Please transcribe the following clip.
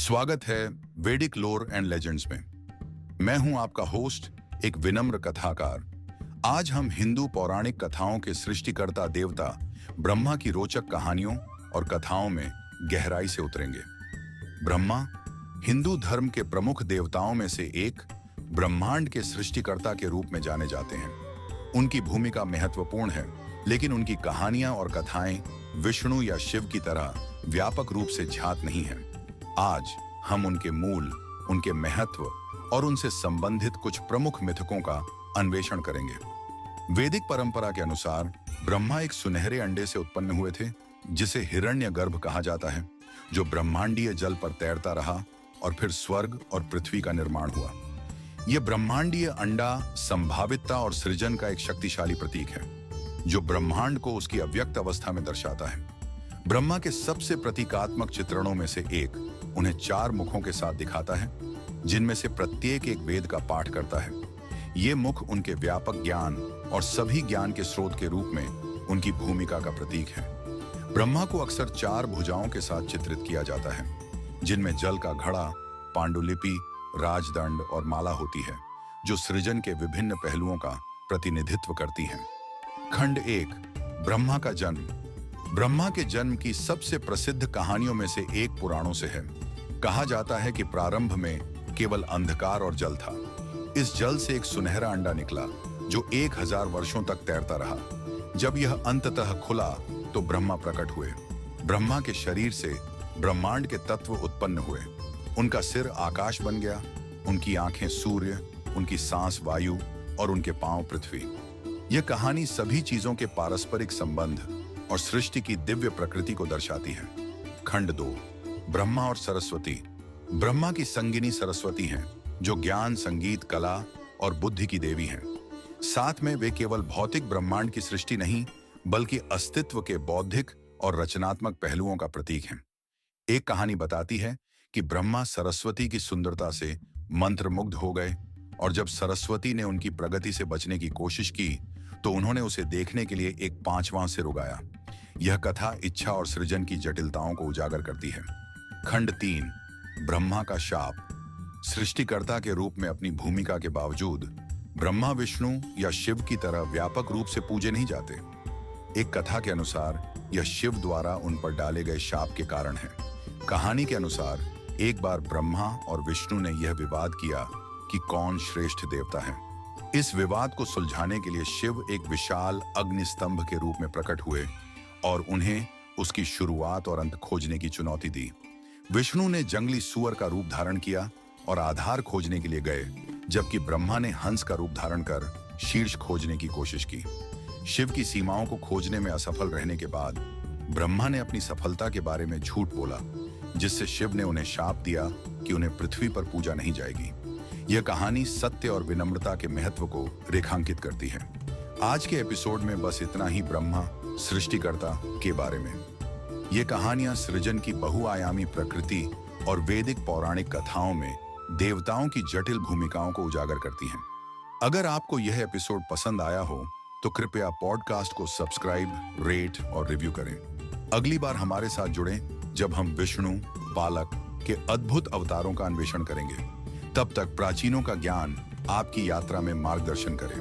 स्वागत है वैदिक लोर एंड लेजेंड्स में। मैं हूं आपका होस्ट, एक विनम्र कथाकार। आज हम हिंदू पौराणिक कथाओं के सृष्टिकर्ता देवता ब्रह्मा की रोचक कहानियों और कथाओं में गहराई से उतरेंगे। ब्रह्मा हिंदू धर्म के प्रमुख देवताओं में से एक, ब्रह्मांड के सृष्टिकर्ता के रूप में जाने जाते हैं। उनकी भूमिका महत्वपूर्ण है, लेकिन उनकी कहानियां और कथाएं विष्णु या शिव की तरह व्यापक रूप से ज्ञात नहीं हैं। आज हम उनके मूल, उनके महत्व और उनसे संबंधित कुछ प्रमुख मिथकों का अन्वेषण करेंगे। वैदिक परंपरा के अनुसार ब्रह्मा एक सुनहरे अंडे से उत्पन्न हुए थे, जिसे हिरण्यगर्भ कहा जाता है, जो ब्रह्मांडीय जल पर तैरता रहा और फिर स्वर्ग और पृथ्वी का निर्माण हुआ। यह ब्रह्मांडीय अंडा संभावितता और सृजन का एक शक्तिशाली प्रतीक है, जो ब्रह्मांड को उसकी अव्यक्त अवस्था में दर्शाता है। ब्रह्मा के सबसे प्रतीकात्मक चित्रणों में से एक उन्हें 4 मुखों के साथ दिखाता है, जिनमें से प्रत्येक एक वेद का पाठ करता है। ये मुख उनके व्यापक ज्ञान और सभी ज्ञान के स्रोत के रूप में उनकी भूमिका का प्रतीक है। ब्रह्मा को अक्सर 4 भुजाओं के साथ चित्रित किया जाता है, जिनमें जल का घड़ा, पांडुलिपि, राजदंड और माला होती है, जो सृजन के विभिन्न पहलुओं का प्रतिनिधित्व करती हैं। खंड 1, ब्रह्मा का जन्म। ब्रह्मा के जन्म की सबसे प्रसिद्ध कहानियों में से एक पुराणों से है। कहा जाता है कि प्रारंभ में केवल अंधकार और जल था। इस जल से एक सुनहरा अंडा निकला, जो 1000 वर्षों तक तैरता रहा। जब यह अंततः खुला तो ब्रह्मा प्रकट हुए। ब्रह्मा के शरीर से ब्रह्मांड के तत्व उत्पन्न हुए। उनका सिर आकाश बन गया, उनकी आंखें सूर्य, उनकी सांस वायु और उनके पांव पृथ्वी। यह कहानी सभी चीजों के पारस्परिक संबंध और सृष्टि की दिव्य प्रकृति को दर्शाती है। खंड 2, ब्रह्मा और सरस्वती। ब्रह्मा की संगिनी सरस्वती हैं, जो ज्ञान, संगीत, कला और बुद्धि की देवी हैं। साथ में वे केवल भौतिक ब्रह्मांड की सृष्टि नहीं, बल्कि अस्तित्व के बौद्धिक और रचनात्मक पहलुओं का प्रतीक हैं। एक कहानी बताती है कि ब्रह्मा सरस्वती की सुंदरता से मंत्रमुग्ध हो गए, और जब सरस्वती ने उनकी प्रगति से बचने की कोशिश की तो उन्होंने उसे देखने के लिए एक 5वां सिर उगाया। यह कथा इच्छा और सृजन की जटिलताओं को उजागर करती है। खंड 3, ब्रह्मा का शाप। सृष्टिकर्ता के रूप में अपनी भूमिका के बावजूद ब्रह्मा विष्णु या शिव की तरह व्यापक रूप से पूजे नहीं जाते। एक कथा के अनुसार यह शिव द्वारा उन पर डाले गए शाप के कारण है। कहानी के अनुसार एक बार ब्रह्मा और विष्णु ने यह विवाद किया कि कौन श्रेष्ठ देवता है। इस विवाद को सुलझाने के लिए शिव एक विशाल अग्निस्तंभ के रूप में प्रकट हुए और उन्हें उसकी शुरुआत और अंत खोजने की चुनौती दी। विष्णु ने जंगली सूअर का रूप धारण किया और आधार खोजने के लिए गए, जबकि ब्रह्मा ने हंस का रूप धारण कर शीर्ष खोजने की कोशिश की। शिव की सीमाओं को खोजने में असफल रहने के बाद ब्रह्मा ने अपनी सफलता के बारे में झूठ बोला, जिससे शिव ने उन्हें शाप दिया कि उन्हें पृथ्वी पर पूजा नहीं जाएगी। यह कहानी सत्य और विनम्रता के महत्व को रेखांकित करती है। आज के एपिसोड में बस इतना ही ब्रह्मा सृष्टिकर्ता के बारे में। ये कहानियां सृजन की बहुआयामी प्रकृति और वैदिक पौराणिक कथाओं में देवताओं की जटिल भूमिकाओं को उजागर करती हैं। अगर आपको यह एपिसोड पसंद आया हो तो कृपया पॉडकास्ट को सब्सक्राइब, रेट और रिव्यू करें। अगली बार हमारे साथ जुड़ें जब हम विष्णु, पालक के अद्भुत अवतारों का अन्वेषण करेंगे। तब तक प्राचीनों का ज्ञान आपकी यात्रा में मार्गदर्शन करें।